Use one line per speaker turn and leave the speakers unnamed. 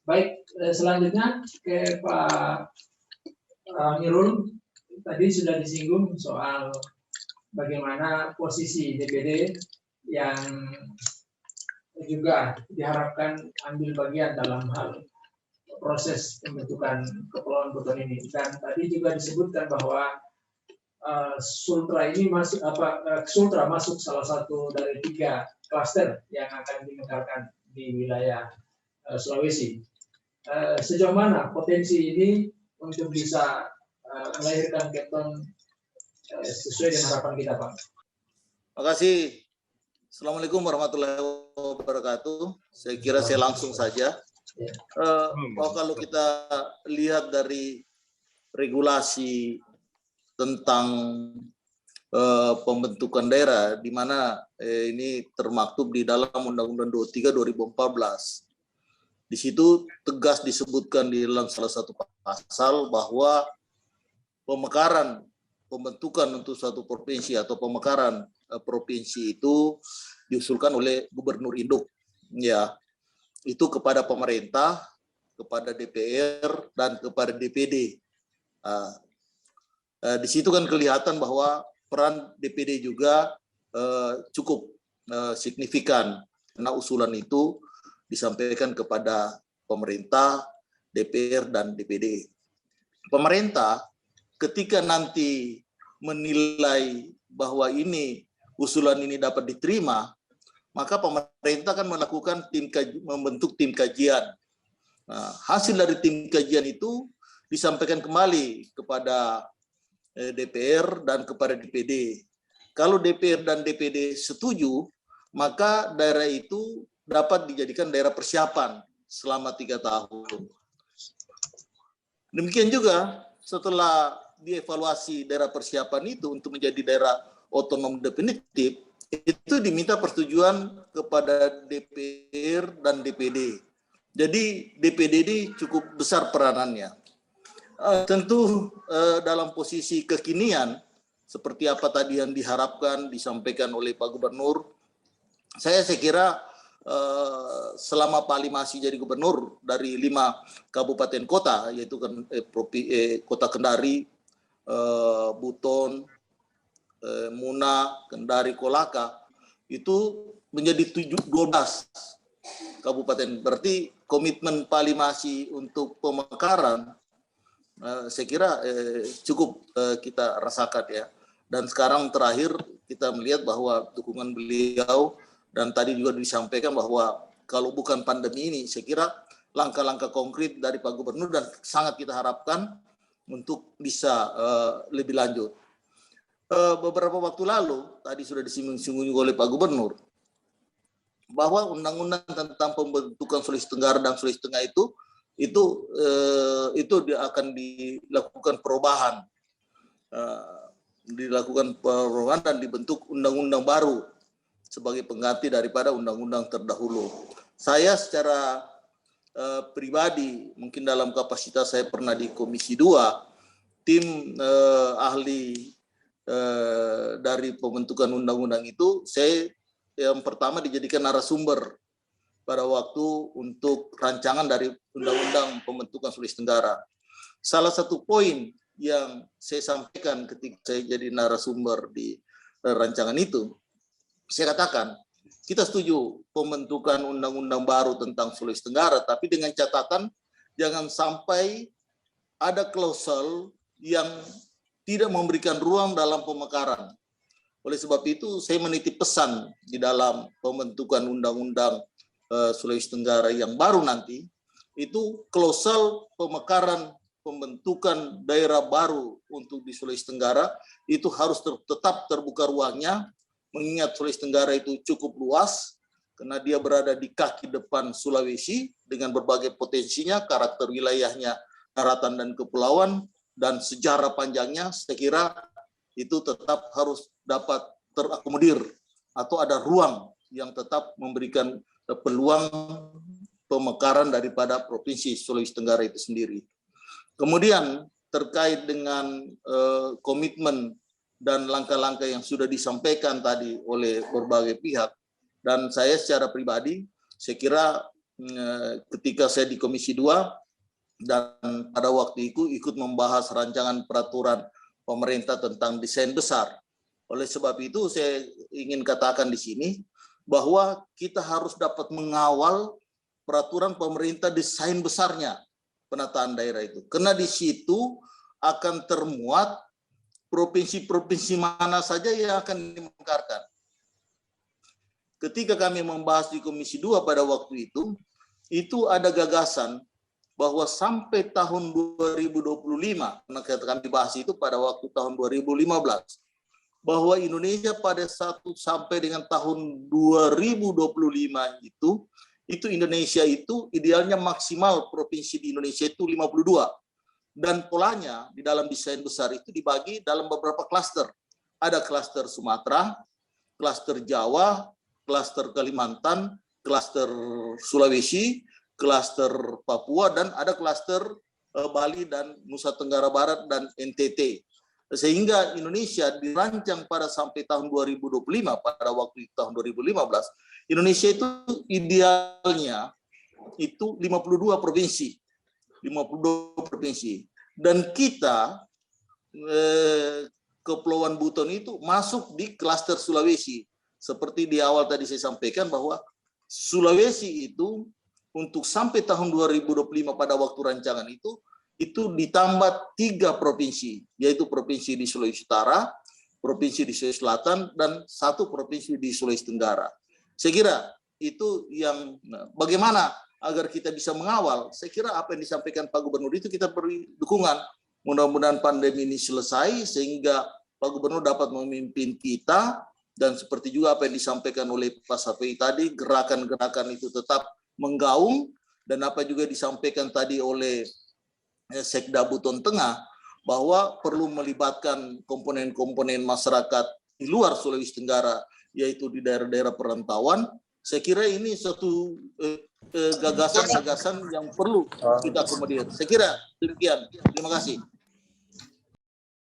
Baik, selanjutnya ke Pak Amirul. Tadi sudah disinggung soal bagaimana posisi DPD yang juga diharapkan ambil bagian dalam hal proses pembentukan Kepulauan Buton ini. Dan tadi juga disebutkan bahwa Sultra ini Sultra masuk salah satu dari 3 klaster yang akan dimekarkan di wilayah Sulawesi. Sejauh mana potensi ini untuk bisa melahirkan Kepton sesuai dengan harapan kita, Pak?
Terima kasih. Assalamualaikum warahmatullahi wabarakatuh. Saya kira saya langsung saja. Kalau kita lihat dari regulasi tentang pembentukan daerah, di mana ini termaktub di dalam Undang-Undang 23 2014. Di situ tegas disebutkan di dalam salah satu pasal bahwa pembentukan untuk suatu provinsi atau pemekaran provinsi itu diusulkan oleh Gubernur Induk, ya, itu kepada pemerintah, kepada DPR dan kepada DPD. Di situ kan kelihatan bahwa peran DPD juga cukup signifikan karena usulan itu disampaikan kepada pemerintah, DPR dan DPD. Pemerintah ketika nanti menilai bahwa usulan ini dapat diterima, maka pemerintah akan membentuk tim kajian. Nah, hasil dari tim kajian itu disampaikan kembali kepada DPR dan kepada DPD. Kalau DPR dan DPD setuju, maka daerah itu dapat dijadikan daerah persiapan selama 3 tahun. Demikian juga setelah dievaluasi daerah persiapan itu untuk menjadi daerah otonom definitif, itu diminta persetujuan kepada DPR dan DPD. Jadi DPD ini cukup besar peranannya. Tentu dalam posisi kekinian, seperti apa tadi yang diharapkan, disampaikan oleh Pak Gubernur, saya kira selama Pak Ali masih jadi gubernur dari 5 kabupaten kota, yaitu Kota Kendari, Buton, Muna, Kendari, Kolaka, itu menjadi 12 kabupaten. Berarti komitmen Pak Ali masih untuk pemekaran, saya kira cukup kita rasakan, ya. Dan sekarang terakhir kita melihat bahwa dukungan beliau, dan tadi juga disampaikan bahwa kalau bukan pandemi ini, saya kira langkah-langkah konkret dari Pak Gubernur dan sangat kita harapkan untuk bisa lebih lanjut. Beberapa waktu lalu, tadi sudah disinggung oleh Pak Gubernur, bahwa undang-undang tentang pembentukan Sulawesi Tenggara dan Sulawesi Tengah itu akan dilakukan perubahan, dan dibentuk undang-undang baru sebagai pengganti daripada undang-undang terdahulu. Saya secara pribadi, mungkin dalam kapasitas saya pernah di Komisi 2, tim ahli dari pembentukan undang-undang itu, saya yang pertama dijadikan narasumber pada waktu untuk rancangan dari undang-undang pembentukan Sulawesi Tenggara. Salah satu poin yang saya sampaikan ketika saya jadi narasumber di rancangan itu, saya katakan, kita setuju pembentukan undang-undang baru tentang Sulawesi Tenggara, tapi dengan catatan jangan sampai ada klausul yang tidak memberikan ruang dalam pemekaran. Oleh sebab itu, saya menitip pesan di dalam pembentukan undang-undang Sulawesi Tenggara yang baru nanti, itu klausul pemekaran pembentukan daerah baru untuk di Sulawesi Tenggara itu harus tetap terbuka ruangnya, mengingat Sulawesi Tenggara itu cukup luas karena dia berada di kaki depan Sulawesi dengan berbagai potensinya, karakter wilayahnya, daratan dan kepulauan, dan sejarah panjangnya. Saya kira itu tetap harus dapat terakomodir atau ada ruang yang tetap memberikan peluang pemekaran daripada Provinsi Sulawesi Tenggara itu sendiri. Kemudian terkait dengan komitmen dan langkah-langkah yang sudah disampaikan tadi oleh berbagai pihak, dan saya secara pribadi, saya kira ketika saya di Komisi 2 dan pada waktu itu ikut membahas rancangan peraturan pemerintah tentang desain besar. Oleh sebab itu saya ingin katakan di sini bahwa kita harus dapat mengawal peraturan pemerintah desain besarnya penataan daerah itu. Karena di situ akan termuat provinsi-provinsi mana saja yang akan dimengkarkan. Ketika kami membahas di Komisi 2 pada waktu itu ada gagasan bahwa sampai tahun 2025, karena kami bahas itu pada waktu tahun 2015, bahwa Indonesia pada sampai dengan tahun 2025 itu Indonesia itu idealnya maksimal provinsi di Indonesia itu 52. Dan polanya di dalam desain besar itu dibagi dalam beberapa klaster. Ada klaster Sumatera, klaster Jawa, klaster Kalimantan, klaster Sulawesi, klaster Papua, dan ada klaster Bali dan Nusa Tenggara Barat dan NTT. Sehingga Indonesia dirancang pada sampai tahun 2025, pada waktu tahun 2015, Indonesia itu idealnya itu 52 provinsi. 52 provinsi. Dan kita, Kepulauan Buton itu masuk di klaster Sulawesi. Seperti di awal tadi saya sampaikan bahwa Sulawesi itu untuk sampai tahun 2025 pada waktu rancangan itu ditambah 3 provinsi, yaitu provinsi di Sulawesi Utara, provinsi di Sulawesi Selatan, dan 1 provinsi di Sulawesi Tenggara. Saya kira itu yang bagaimana agar kita bisa mengawal. Saya kira apa yang disampaikan Pak Gubernur itu kita beri dukungan. Mudah-mudahan pandemi ini selesai sehingga Pak Gubernur dapat memimpin kita, dan seperti juga apa yang disampaikan oleh Pak Safi tadi, gerakan-gerakan itu tetap menggaung, dan apa juga disampaikan tadi oleh Sekda Buton Tengah bahwa perlu melibatkan komponen-komponen masyarakat di luar Sulawesi Tenggara, yaitu di daerah-daerah perantauan. Saya kira ini suatu gagasan-gagasan yang perlu kita akomodir. Saya kira demikian. Terima kasih.